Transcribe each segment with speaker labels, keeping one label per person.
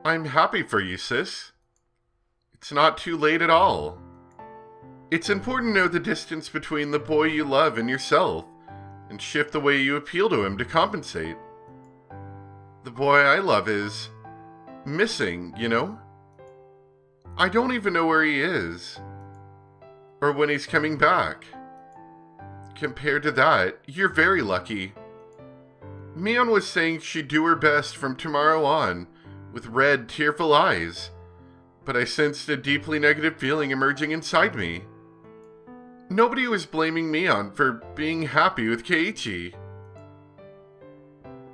Speaker 1: I'm happy for you, sis. It's not too late at all. It's important to know the distance between the boy you love and yourself, and shift the way you appeal to him to compensate. The boy I love is missing, you know? I don't even know where he is, or when he's coming back. Compared to that, you're very lucky. Mion was saying she'd do her best from tomorrow on, with red, tearful eyes, but I sensed a deeply negative feeling emerging inside me. Nobody was blaming Mion for being happy with Keiichi.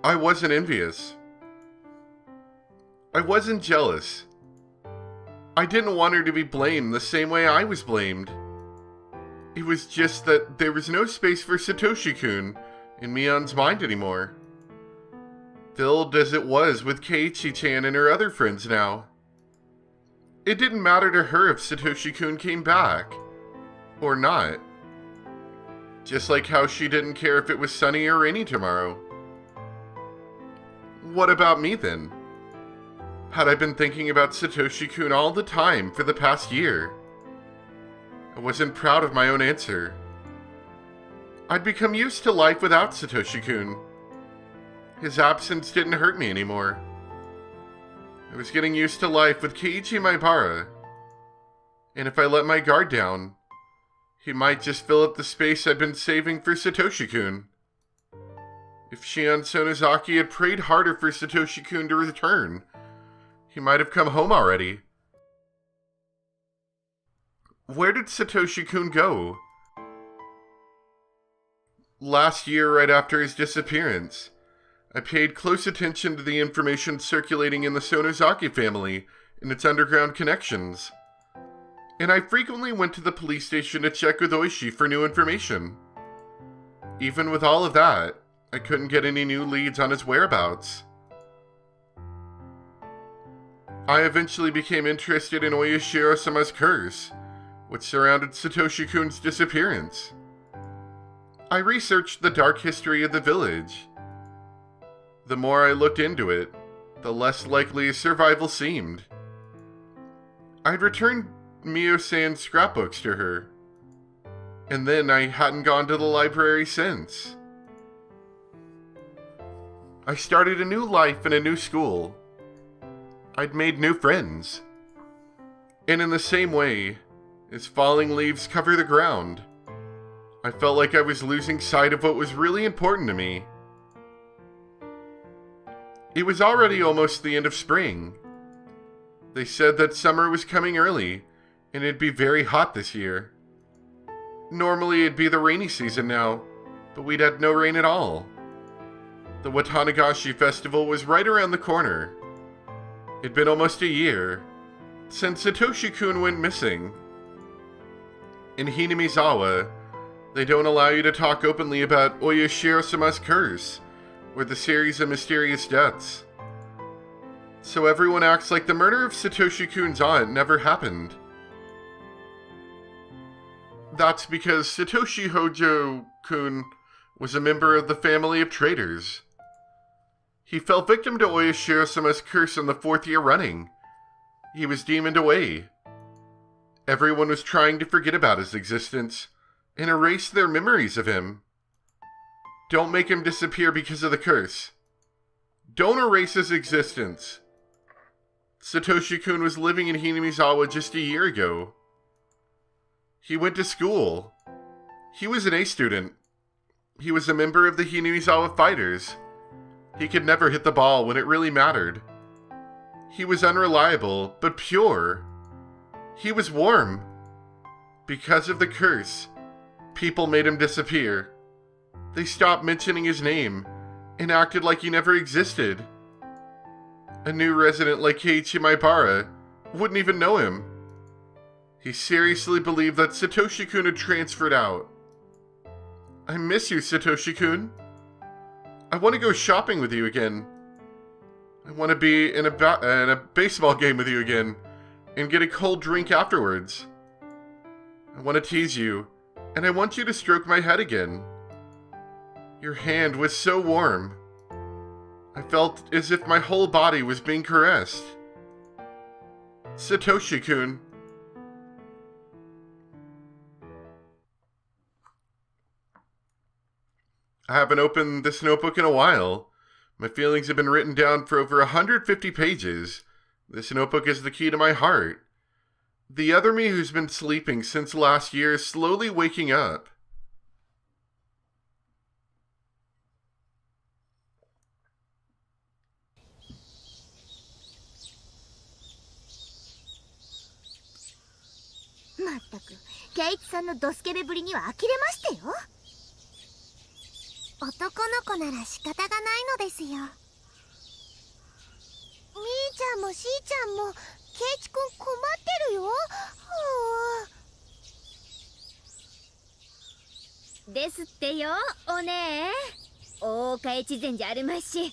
Speaker 1: I wasn't envious. I wasn't jealous. I didn't want her to be blamed the same way I was blamed. It was just that there was no space for Satoshi-kun in Mion's mind anymore. Filled as it was with Keiichi-chan and her other friends now. It didn't matter to her if Satoshi-kun came back, or not. Just like how she didn't care if it was sunny or rainy tomorrow. What about me then? Had I been thinking about Satoshi-kun all the time for the past year? I wasn't proud of my own answer. I'd become used to life without Satoshi-kun. His absence didn't hurt me anymore. I was getting used to life with Keiichi Maibara. And if I let my guard down, he might just fill up the space I'd been saving for Satoshi-kun. If Shion Sonozaki had prayed harder for Satoshi-kun to return, he might have come home already. Where did Satoshi-kun go? Last year, right after his disappearance, I paid close attention to the information circulating in the Sonozaki family and its underground connections. And I frequently went to the police station to check with Oishi for new information. Even with all of that, I couldn't get any new leads on his whereabouts. I eventually became interested in Oyashiro-sama's curse, which surrounded Satoshi-kun's disappearance. I researched the dark history of the village. The more I looked into it, the less likely survival seemed. I'd returned Mio-san's scrapbooks to her, and then I hadn't gone to the library since. I started a new life in a new school. I'd made new friends. And in the same way, as falling leaves cover the ground, I felt like I was losing sight of what was really important to me. It was already almost the end of spring. They said that summer was coming early, and it'd be very hot this year. Normally it'd be the rainy season now, but we'd had no rain at all. The Watanagashi festival was right around the corner. It'd been almost a year since Satoshi-kun went missing. In Hinamizawa, they don't allow you to talk openly about Oyashiro-sama's curse, or the series of mysterious deaths. So everyone acts like the murder of Satoshi-kun's aunt never happened. That's because Satoshi Hojo-kun was a member of the family of traders. He fell victim to Oyashiro-sama's curse in the 4th year running. He was demoned away. Everyone was trying to forget about his existence and erase their memories of him. Don't make him disappear because of the curse. Don't erase his existence. Satoshi-kun was living in Hinamizawa just a year ago. He went to school. He was an A student. He was a member of the Hinamizawa Fighters. He could never hit the ball when it really mattered. He was unreliable, but pure. He was warm. Because of the curse, people made him disappear. They stopped mentioning his name and acted like he never existed. A new resident like Keiichi Maibara wouldn't even know him. He seriously believed that Satoshi-kun had transferred out. I miss you, Satoshi-kun. I want to go shopping with you again. I want to be in a baseball game with you again and get a cold drink afterwards. I want to tease you, and I want you to stroke my head again. Your hand was so warm. I felt as if my whole body was being caressed. Satoshi-kun. I haven't opened this notebook in a while. My feelings have been written down for over 150 pages. This notebook is the key to my heart. The other me who's been sleeping since last year is slowly waking up.
Speaker 2: Keiichi-sanのドスケベぶりには呆れましたよ。男の子なら仕方がないのですよ。みーちゃんもしーちゃんもケイチくん困ってるよ。
Speaker 3: ですってよ、お姉。大岡越前じゃあるまいし、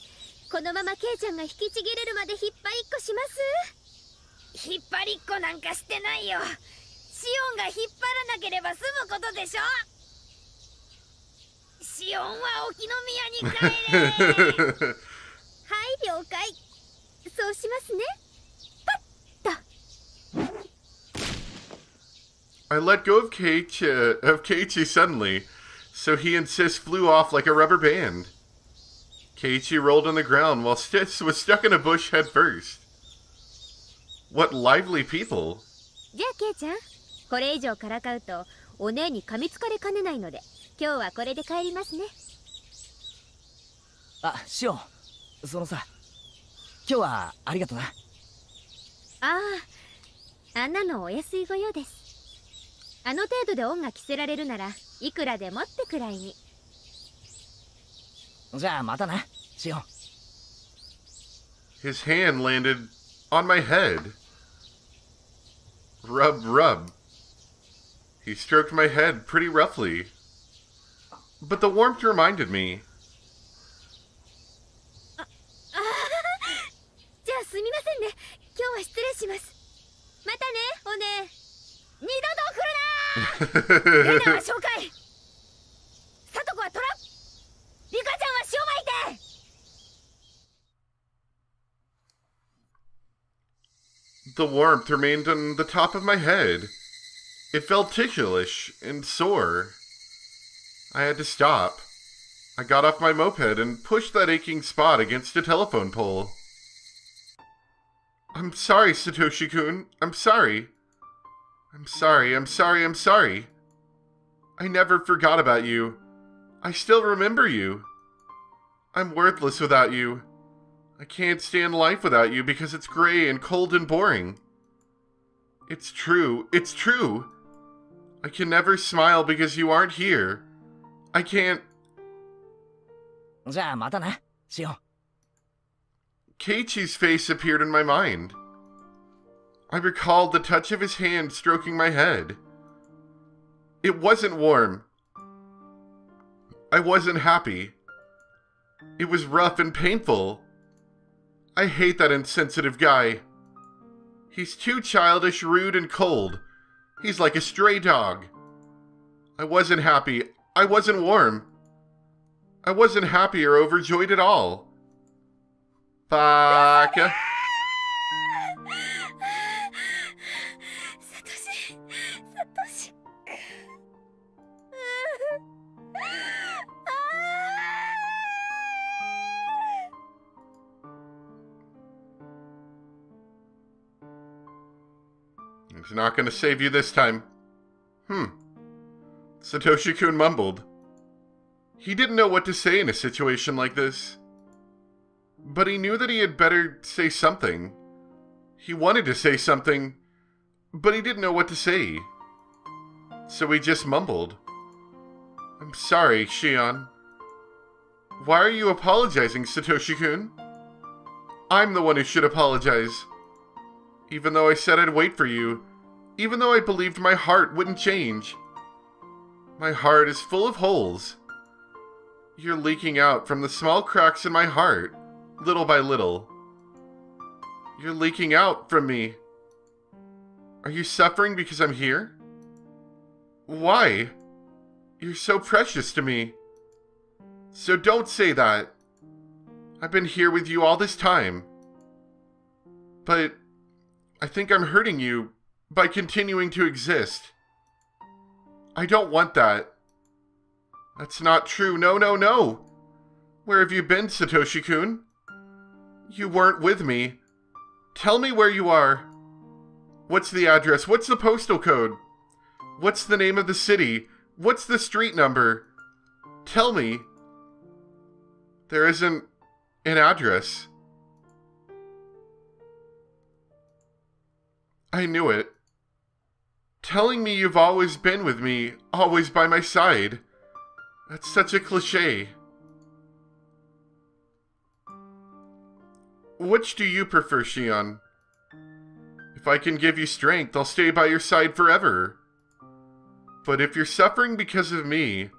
Speaker 3: このままケイちゃんが引きちぎれるまで引っ張りっこします。引っ張りっこなんかしてないよ。シオンが引っ張らなければ済むことでしょ。シオンは沖宮に帰れ。はい、了解。そうしますね。パッと。
Speaker 1: I let go of Keiichi suddenly, so he and Sis flew off like a rubber band. Keiichi rolled on the ground while Sis was stuck in a bush head first. What lively people.
Speaker 3: じゃあケイちゃん、これ以上からかうとお姉に噛みつかれかねないので、今日はこれで帰りますね。
Speaker 4: あ、シオン、そのさ、今日はありがとな。
Speaker 3: ああ、あんなのお安いご用です。あの程度で恩が着せられるならいくらでもってくらいに。
Speaker 4: じゃあまたな、シオン。
Speaker 1: His hand landed on my head. Rub, rub. He stroked my head pretty roughly. But the warmth reminded me.
Speaker 3: じゃあすみませんね。今日は失礼します。またね、お姉。二度と来るな。レナは紹介。サトコはトラ。リカちゃんは塩巻いて。
Speaker 1: The warmth remained on the top of my head. It felt ticklish and sore. I had to stop. I got off my moped and pushed that aching spot against a telephone pole. I'm sorry, Satoshi-kun. I'm sorry. I'm sorry. I never forgot about you. I still remember you. I'm worthless without you. I can't stand life without you because it's gray and cold and boring. It's true. I can never smile because you aren't here. I can't...
Speaker 4: じゃあまたな、シオン。
Speaker 1: Keiichi's face appeared in my mind. I recalled the touch of his hand stroking my head. It wasn't warm. I wasn't happy. It was rough and painful. I hate that insensitive guy. He's too childish, rude, and cold. He's like a stray dog. I wasn't happy. I wasn't warm. I wasn't happy or overjoyed at all. Baka.
Speaker 3: サトシ。
Speaker 1: He's not going to save you this time. Satoshi-kun mumbled. He didn't know what to say in a situation like this. But he knew that he had better say something. He wanted to say something, but he didn't know what to say. So he just mumbled. I'm sorry, Shion. Why are you apologizing, Satoshi-kun? I'm the one who should apologize. Even though I said I'd wait for you, even though I believed my heart wouldn't change. My heart is full of holes. You're leaking out from the small cracks in my heart, little by little. You're leaking out from me. Are you suffering because I'm here? Why? You're so precious to me. So don't say that. I've been here with you all this time. But I think I'm hurting you by continuing to exist. I don't want that. That's not true. No, no, no. Where have you been, Satoshi-kun? You weren't with me. Tell me where you are. What's the address? What's the postal code? What's the name of the city? What's the street number? Tell me. There isn't an address. I knew it. Telling me you've always been with me, always by my side. That's such a cliché. Which do you prefer, Shion? If I can give you strength, I'll stay by your side forever. But if you're suffering because of me,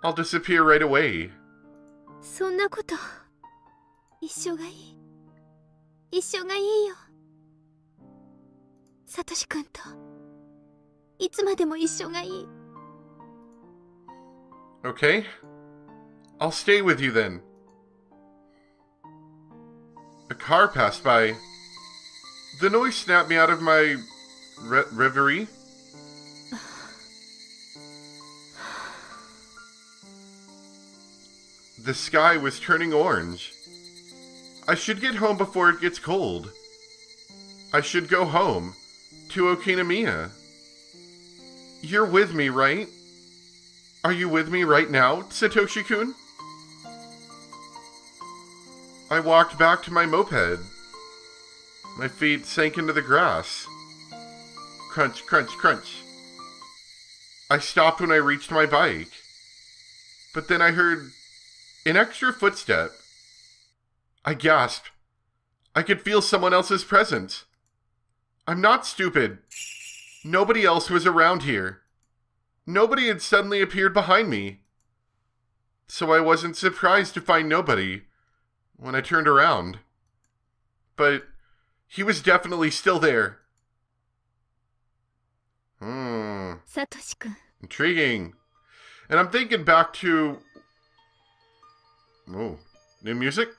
Speaker 1: I'll disappear right away.
Speaker 3: そんなこと一緒がいい一緒がいいよサトシ君といつまでも一緒がいい
Speaker 1: Okay. I'll stay with you then. A car passed by. The noise snapped me out of my reverie. The sky was turning orange. I should get home before it gets cold. I should go home to Okinamiya. You're with me, right? Are you with me right now, Satoshi-kun? I walked back to my moped. My feet sank into the grass. Crunch, crunch, crunch. I stopped when I reached my bike. But then I heard an extra footstep. I gasped. I could feel someone else's presence. I'm not stupid. Nobody else was around here. Nobody had suddenly appeared behind me. So I wasn't surprised to find nobody when I turned around. But he was definitely still there.
Speaker 3: Satoshi-kun.
Speaker 1: Intriguing. And I'm thinking back to... Oh, new music?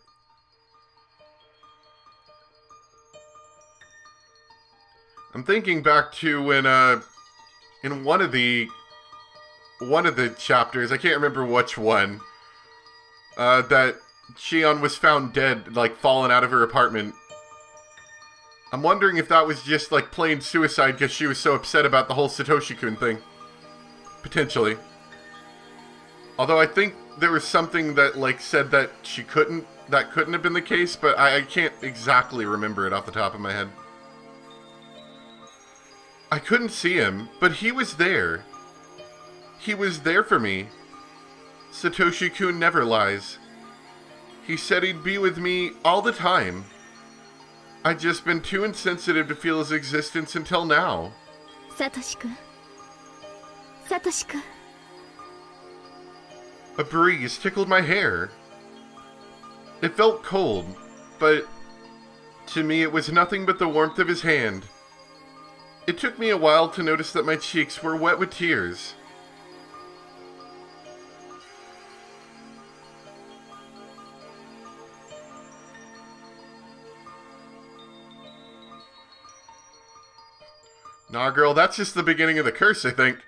Speaker 1: I'm thinking back to when, in one of the chapters, I can't remember which one, that Shion was found dead, like, fallen out of her apartment. I'm wondering if that was just, like, plain suicide because she was so upset about the whole Satoshi-kun thing. Potentially. Although I think there was something that, like, said that that couldn't have been the case, but I can't exactly remember it off the top of my head. I couldn't see him, but he was there. He was there for me. Satoshi-kun never lies. He said he'd be with me all the time. I'd just been too insensitive to feel his existence until now.
Speaker 3: Satoshi-kun. Satoshi-kun.
Speaker 1: A breeze tickled my hair. It felt cold, but to me it was nothing but the warmth of his hand. It took me a while to notice that my cheeks were wet with tears. Nah, girl, that's just the beginning of the curse, I think.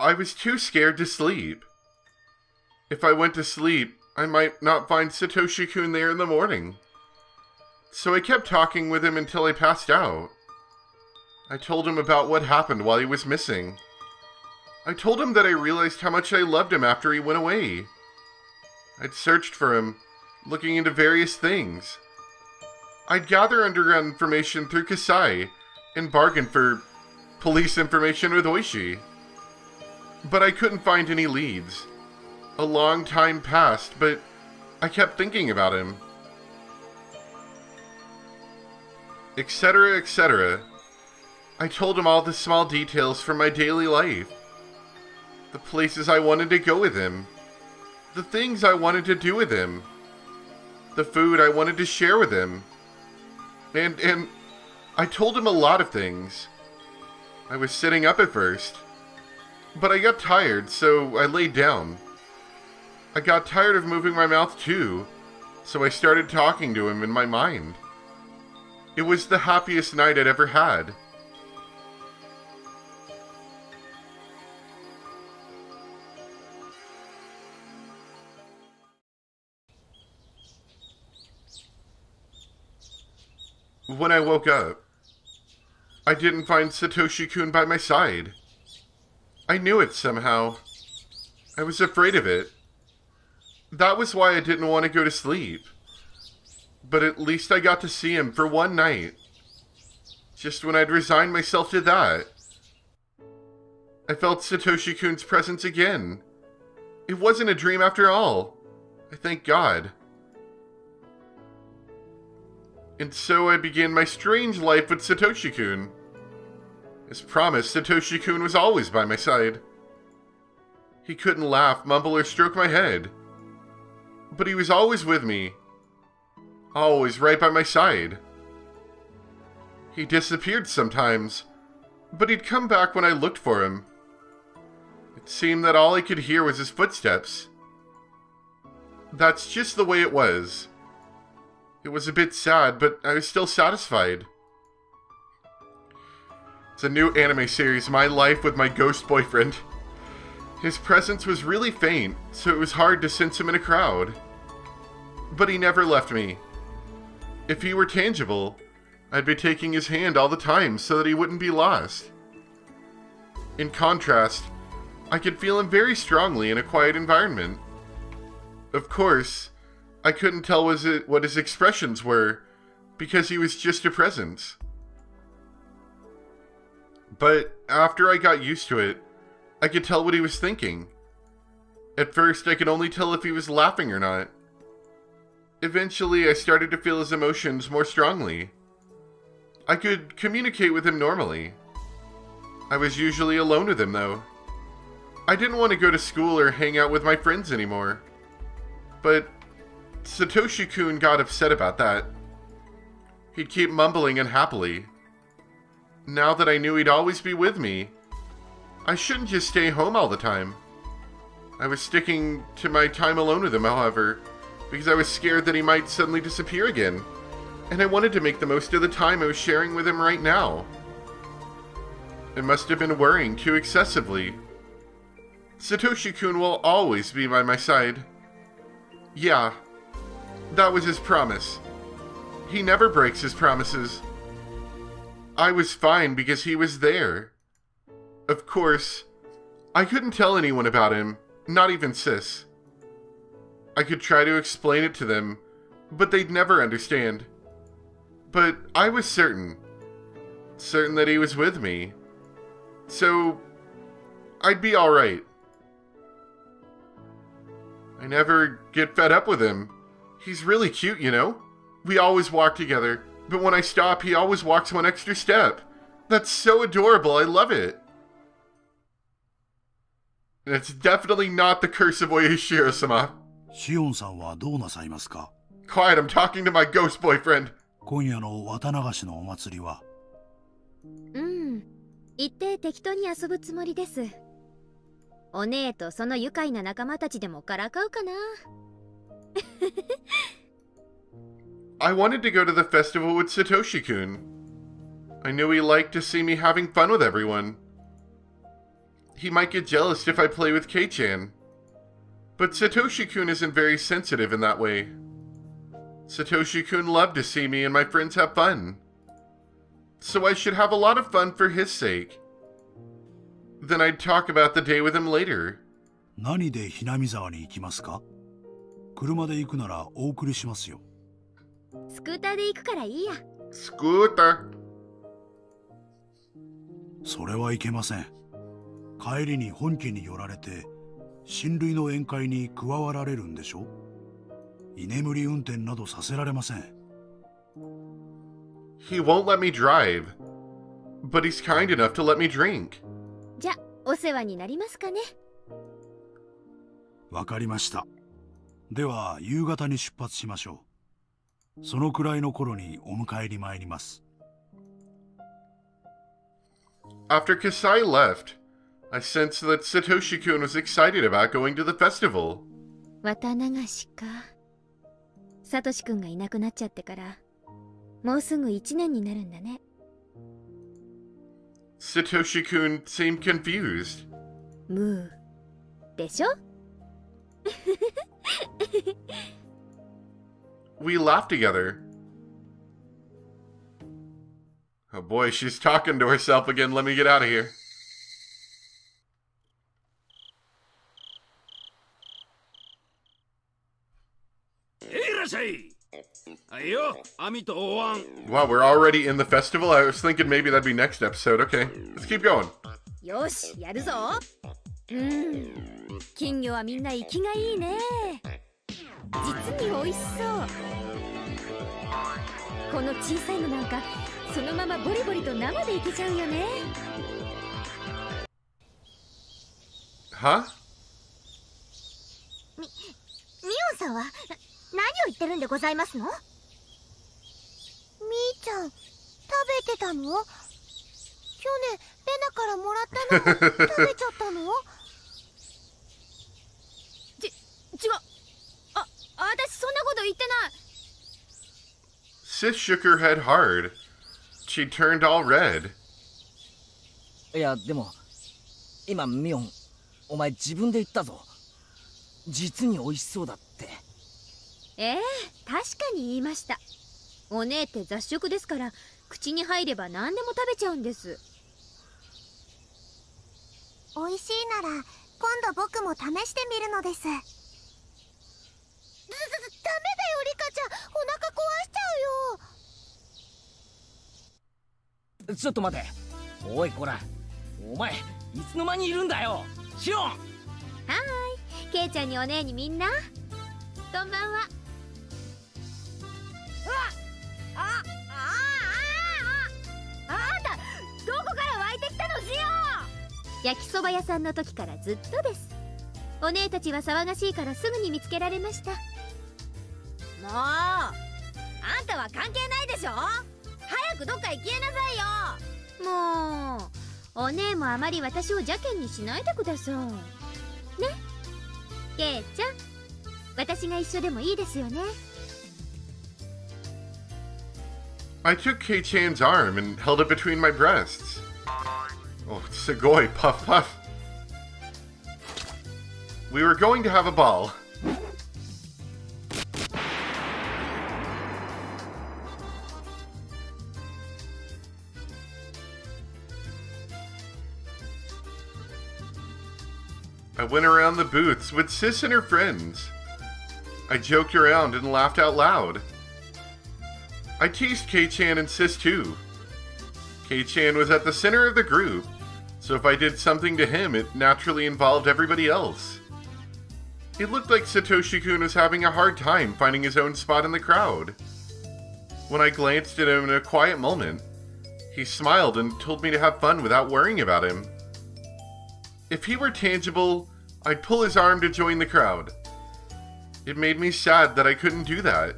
Speaker 1: I was too scared to sleep. If I went to sleep, I might not find Satoshi-kun there in the morning. So I kept talking with him until I passed out. I told him about what happened while he was missing. I told him that I realized how much I loved him after he went away. I'd searched for him, looking into various things. I'd gather underground information through Kasai and bargain for police information with Oishi. But I couldn't find any leads. A long time passed, but I kept thinking about him. Etc., etc. I told him all the small details from my daily life. The places I wanted to go with him. The things I wanted to do with him. The food I wanted to share with him. And I told him a lot of things. I was sitting up at first. But I got tired, so I laid down. I got tired of moving my mouth too, so I started talking to him in my mind. It was the happiest night I'd ever had. When I woke up, I didn't find Satoshi-kun by my side. I knew it somehow. I was afraid of it. That was why I didn't want to go to sleep. But at least I got to see him for one night. Just when I'd resigned myself to that, I felt Satoshi-kun's presence again. It wasn't a dream after all. I thank God. And so I began my strange life with Satoshi-kun. As promised, Satoshi-kun was always by my side. He couldn't laugh, mumble, or stroke my head. But he was always with me. Always right by my side. He disappeared sometimes, but he'd come back when I looked for him. It seemed that all I could hear was his footsteps. That's just the way it was. It was a bit sad, but I was still satisfied. It's a new anime series, My Life with My Ghost Boyfriend. His presence was really faint, so it was hard to sense him in a crowd. But he never left me. If he were tangible, I'd be taking his hand all the time so that he wouldn't be lost. In contrast, I could feel him very strongly in a quiet environment. Of course, I couldn't tell what his expressions were, because he was just a presence. But after I got used to it, I could tell what he was thinking. At first, I could only tell if he was laughing or not. Eventually, I started to feel his emotions more strongly. I could communicate with him normally. I was usually alone with him, though. I didn't want to go to school or hang out with my friends anymore. But Satoshi-kun got upset about that. He'd keep mumbling unhappily. Now that I knew he'd always be with me, I shouldn't just stay home all the time. I was sticking to my time alone with him, however, because I was scared that he might suddenly disappear again, and I wanted to make the most of the time I was sharing with him right now. I must have been worrying too excessively. Satoshi-kun will always be by my side. Yeah, that was his promise. He never breaks his promises. I was fine because he was there. Of course, I couldn't tell anyone about him, not even Sis. I could try to explain it to them, but they'd never understand. But I was certain that he was with me. So, I'd be alright. I never get fed up with him. He's really cute, you know? We always walk together, but when I stop, he always walks one extra step. That's so adorable, I love it. And it's definitely not the curse of Oyashiro-sama.
Speaker 5: シオンさんはどうなさいますか？
Speaker 1: Quiet, I'm talking to my ghost boyfriend.
Speaker 5: 今夜の綿流しのお祭りは。
Speaker 3: 行って適当に遊ぶつもりです。お姉とその愉快な仲間たちでもからかうかな。
Speaker 1: I wanted to go to the festival with Satoshi-kun. I knew he liked to see me having fun with everyone. He might get jealous if I play with Kei-chan. But Satoshi-kun isn't very sensitive in that way. Satoshi-kun loved to see me and my friends have fun. So I should have a lot of fun for his sake. Then I'd talk about the day with him later.
Speaker 5: 何でひなみ沢に行きますか？車で行くならお送りしますよ。
Speaker 3: スクーターで行くからいいや。
Speaker 1: Scooter.
Speaker 5: それはいけません。帰りに本家に寄られて親類の宴会に加わられるんでしょ？居眠り運転などさせられません。
Speaker 1: He won't let me drive, but he's kind enough to let me drink.
Speaker 3: じゃ、お世話になりますかね。
Speaker 5: わかりました。では夕方に出発しましょう。そのくらいの頃にお迎えに参ります。
Speaker 1: After Kasai left, I sensed that Satoshi-kun was excited about going to the festival.
Speaker 3: 綿流しか。サトシくんがいなくなっちゃってからもうすぐ1年になるんだね。
Speaker 1: Satoshi-kun seemed confused.
Speaker 3: ムーでしょ。
Speaker 1: We laughed together. Oh boy, she's talking to herself again. Let me get out of here.
Speaker 6: いらっしゃい。はいよ、網とお椀。
Speaker 1: Wow, we're already in the festival? I was thinking maybe that'd be next episode. Okay, let's keep going.
Speaker 3: よし、やるぞ。金魚はみんな生きがいいね。実に美味しそう。この小さいのなんかそのままボリボリと生でいけちゃうよね。
Speaker 1: Huh?
Speaker 2: ミオンさんは何を言ってるんでございますの？みーちゃん、食べてたの？去年レナからもらったの食べちゃったの？
Speaker 3: 違う。私そんなこと言ってない。
Speaker 1: Sis shook her head hard. She turned all red.
Speaker 4: いやでも今ミオンお前自分で言ったぞ。実に美味しそうだって。
Speaker 3: 確かに言いました。お姉って雑食ですから口に入れば何でも食べちゃうんです。
Speaker 2: 美味しいなら今度僕も試してみるのです。ダメだよリカちゃん、お腹壊しちゃうよ。
Speaker 4: ちょっと待て。おいこらお前いつの間にいるんだよシオン。
Speaker 3: はーい、ケイちゃんにお姉にみんなこんばんは。あんたどこから湧いてきたのジオ。焼きそば屋さんの時からずっとです。お姉たちは騒がしいからすぐに見つけられました。もうあんたは関係ないでしょ。早くどっか行きなさいよ。もうお姉もあまり私を邪険にしないでくださいね。ケイちゃん、私が一緒でもいいですよね。
Speaker 1: I took Kei-chan's arm and held it between my breasts. Oh, Sugoi, puff puff. We were going to have a ball. I went around the booths with Sis and her friends. I joked around and laughed out loud. I teased Kei-chan and Sis too. Kei-chan was at the center of the group, so if I did something to him, it naturally involved everybody else. It looked like Satoshi-kun was having a hard time finding his own spot in the crowd. When I glanced at him in a quiet moment, he smiled and told me to have fun without worrying about him. If he were tangible, I'd pull his arm to join the crowd. It made me sad that I couldn't do that.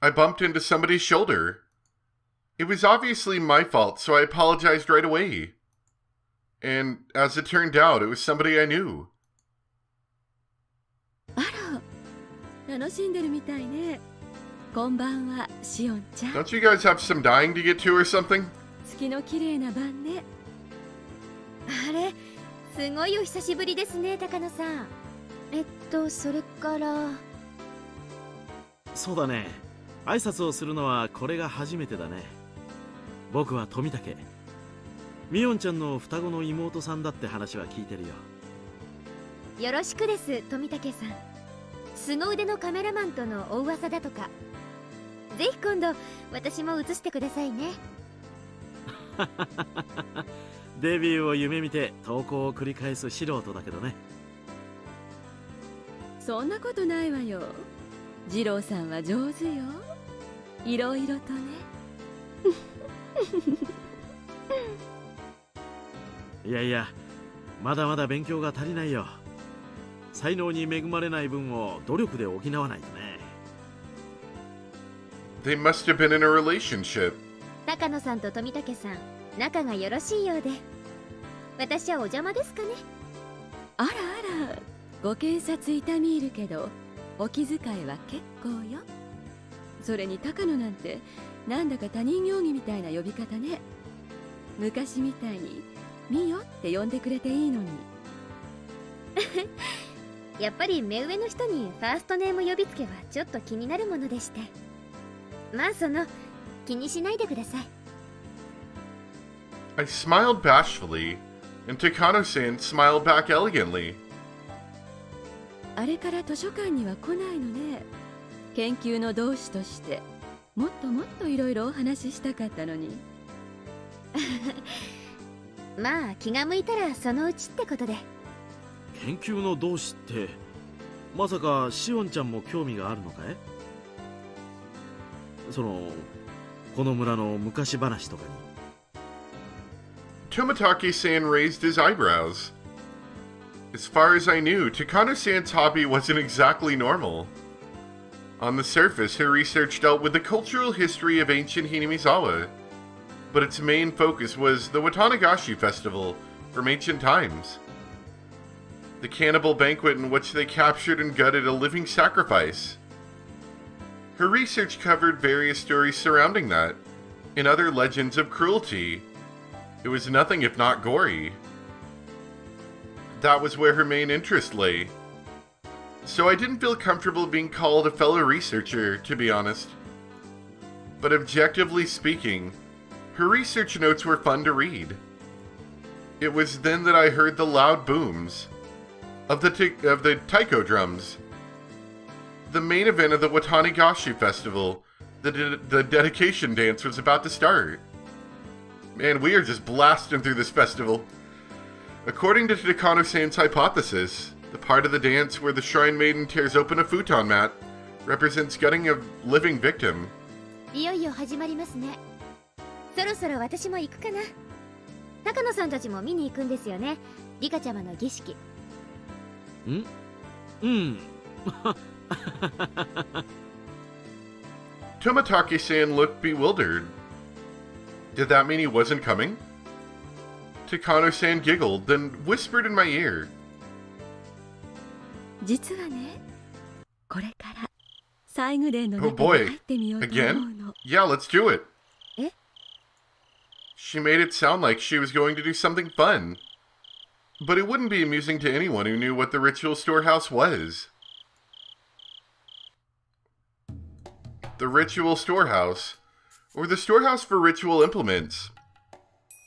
Speaker 1: I bumped into somebody's shoulder. It was obviously my fault, so I apologized right away. And as it turned out, it was somebody I knew.
Speaker 3: あら、楽しんでるみたいね。こんばんは、シオンちゃん。
Speaker 1: Don't you guys have some dying to get to or something?
Speaker 3: 月の綺麗な晩ね。あれ、すごいお久しぶりですね、高野さん。それから。
Speaker 6: そうだね。挨拶をするのはこれが初めてだね。僕は富武。ミオンちゃんの双子の妹さんだって話は聞いてるよ。
Speaker 3: よろしくです、富武さん。凄腕のカメラマンとのお噂だとか。ぜひ今度私も映してくださいね。
Speaker 6: デビューを夢見て投稿を繰り返す素人だけどね。
Speaker 7: そんなことないわよ。二郎さんは上手よ。いろいろとね。
Speaker 6: いやいや、まだまだ勉強が足りないよ。才能に恵まれない分を努力で補わないとね。
Speaker 1: They must have been in a relationship.
Speaker 3: 高野さんと富武さん仲がよろしいようで、私はお邪魔ですかね。
Speaker 7: あらあら、ご検察痛み入るけどお気遣いは結構よ。それに高野なんてなんだか他人行儀みたいな呼び方ね。昔みたいにミヨって呼んでくれていいのに。
Speaker 3: やっぱり目上の人にファーストネーム呼びつけはちょっと気になるものでして、まあ気にしないでください。
Speaker 1: I smiled bashfully, and Takano-san smiled back elegantly.
Speaker 7: あれから図書館には来ないのね。研究の同志としてもっともっといろいろお話ししたかったのに。
Speaker 3: まあ気が向いたらそのうちってことで。
Speaker 6: 研究の同志って、まさかシオンちゃんも興味があるのかい？この村の昔話とかに。
Speaker 1: Tomitake-san raised his eyebrows. As far as I knew, Takano-san's hobby wasn't exactly normal. On the surface, her research dealt with the cultural history of ancient Hinamizawa, but its main focus was the Watanagashi festival from ancient times. The cannibal banquet in which they captured and gutted a living sacrifice. Her research covered various stories surrounding that, and other legends of cruelty. It was nothing if not gory. That was where her main interest lay. So I didn't feel comfortable being called a fellow researcher, to be honest. But objectively speaking, her research notes were fun to read. It was then that I heard the loud booms of the taiko drums. The main event of the Watanagashi festival, the dedication dance, was about to start. Man, we are just blasting through this festival. According to Takano-san's hypothesis, the part of the dance where the shrine maiden tears open a futon mat represents gutting a living victim.
Speaker 3: いよいよ始まりますね。そろそろ私も行くかな。高野さんたちも見に行くんですよね、リカちゃまの儀式。
Speaker 6: うん。
Speaker 1: Tomitake-san looked bewildered. Did that mean he wasn't coming? Takano-san giggled, then whispered in my ear.
Speaker 7: 実はね、これから最後殿の
Speaker 1: Oh
Speaker 7: 中に
Speaker 1: boy,
Speaker 7: 入ってみようと思う
Speaker 1: again?
Speaker 7: の。
Speaker 1: Yeah, let's do it.
Speaker 3: え？
Speaker 1: She made it sound like she was going to do something fun. But it wouldn't be amusing to anyone who knew what the ritual storehouse was. The ritual storehouse, or the storehouse for ritual implements,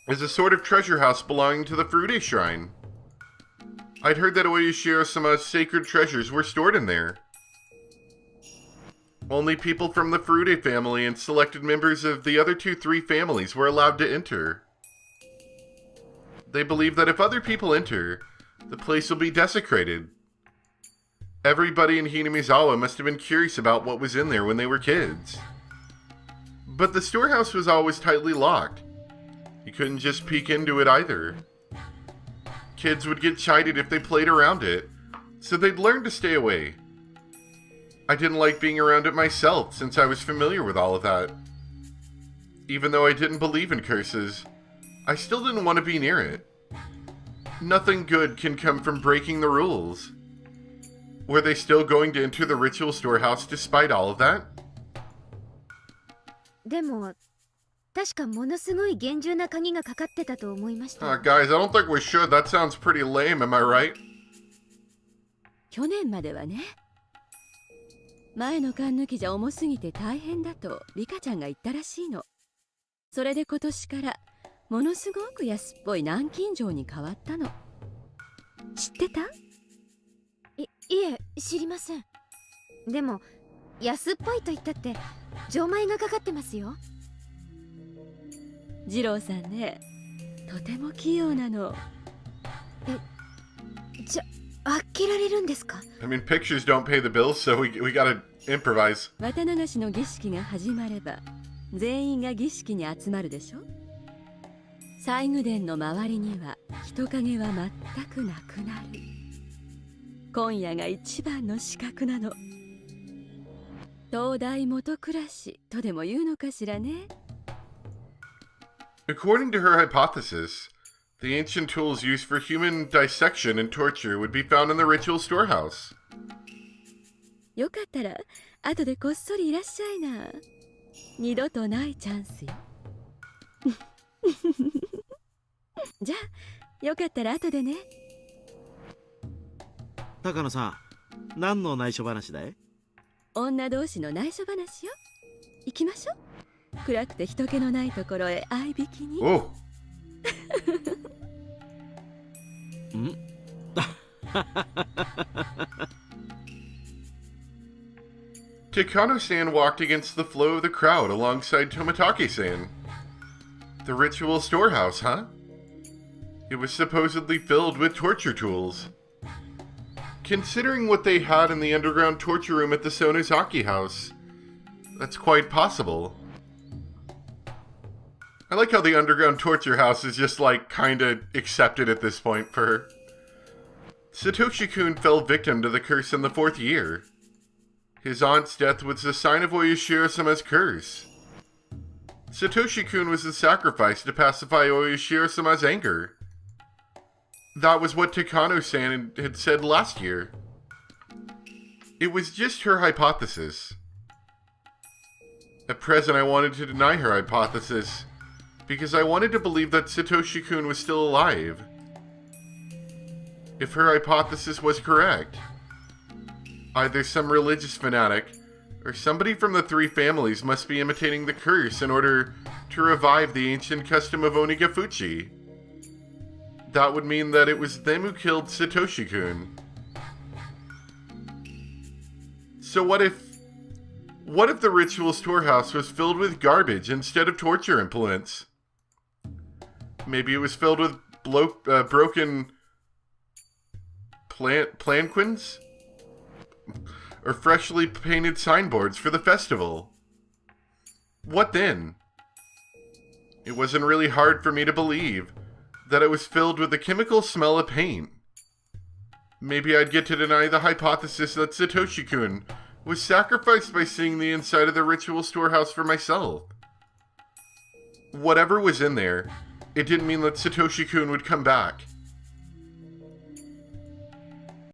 Speaker 1: is a sort of treasure house belonging to the Furude Shrine. I'd heard that Oyashiro-sama's sacred treasures were stored in there. Only people from the Furude family and selected members of the other 3 families were allowed to enter. They believe that if other people enter, the place will be desecrated. Everybody in Hinamizawa must have been curious about what was in there when they were kids. But the storehouse was always tightly locked. You couldn't just peek into it either. Kids would get chided if they played around it, so they'd learn to stay away. I didn't like being around it myself since I was familiar with all of that. Even though I didn't believe in curses, I still didn't want to be near it. Nothing good can come from breaking the rules. Were they still going to enter the ritual storehouse despite all of that?
Speaker 3: でも確かものすごい厳重な鍵がかかってたと思いました。
Speaker 1: Guys, I don't think we should. That sounds pretty lame, am I right?
Speaker 7: 去年まではね。前の缶抜きじゃ重すぎて大変だとリカちゃんが言ったらしいの。それで今年からものすごく安っぽい南京錠に変わったの。知ってた？
Speaker 3: いえ、知りません。でも安っぽいと言ったって錠前がかかってますよ。
Speaker 7: 二郎さんね、とても器用なの。
Speaker 3: 開けられるんですか？
Speaker 1: I mean, pictures don't pay the bills, so we gotta improvise.
Speaker 7: 綿流しの儀式が始まれば全員が儀式に集まるでしょ。西宮殿の周りには人影は全くなくなる。今夜が一番の資格なの。東大元暮らしとでも言うのかしらね。
Speaker 1: According to her hypothesis, the ancient tools used for human dissection and torture would be found in the ritual storehouse.
Speaker 7: よかったら後でこっそりいらっしゃいな。二度とないチャンスよ。じゃあよかったら後でね。
Speaker 6: 高野さん、何の内緒話だい？
Speaker 7: 女同士の内緒話よ。行きましょう。暗くて人気のないところへ合いびきに。
Speaker 1: Oh. Takano-san walked against the flow of the crowd alongside Tomitake-san. The ritual storehouse, huh? It was supposedly filled with torture tools. Considering what they had in the underground torture room at the Sonozaki house, that's quite possible. I like how the underground torture house is just like kinda accepted at this point for her. Satoshi-kun fell victim to the curse in the 4th year. His aunt's death was a sign of Oyashiro-sama's curse. Satoshi-kun was the sacrifice to pacify Oyashiro-sama's anger. That was what Takano-san had said last year. It was just her hypothesis. At present, I wanted to deny her hypothesis, because I wanted to believe that Satoshi-kun was still alive. If her hypothesis was correct, either some religious fanatic or somebody from the 3 families must be imitating the curse in order to revive the ancient custom of Onigafuchi. That would mean that it was them who killed Satoshi-kun. So what if the ritual storehouse was filled with garbage instead of torture implements? Maybe it was filled with broken planquins? Or freshly painted signboards for the festival? What then? It wasn't really hard for me to believe that it was filled with the chemical smell of paint. Maybe I'd get to deny the hypothesis that Satoshi-kun was sacrificed by seeing the inside of the ritual storehouse for myself. Whatever was in there, it didn't mean that Satoshi-kun would come back.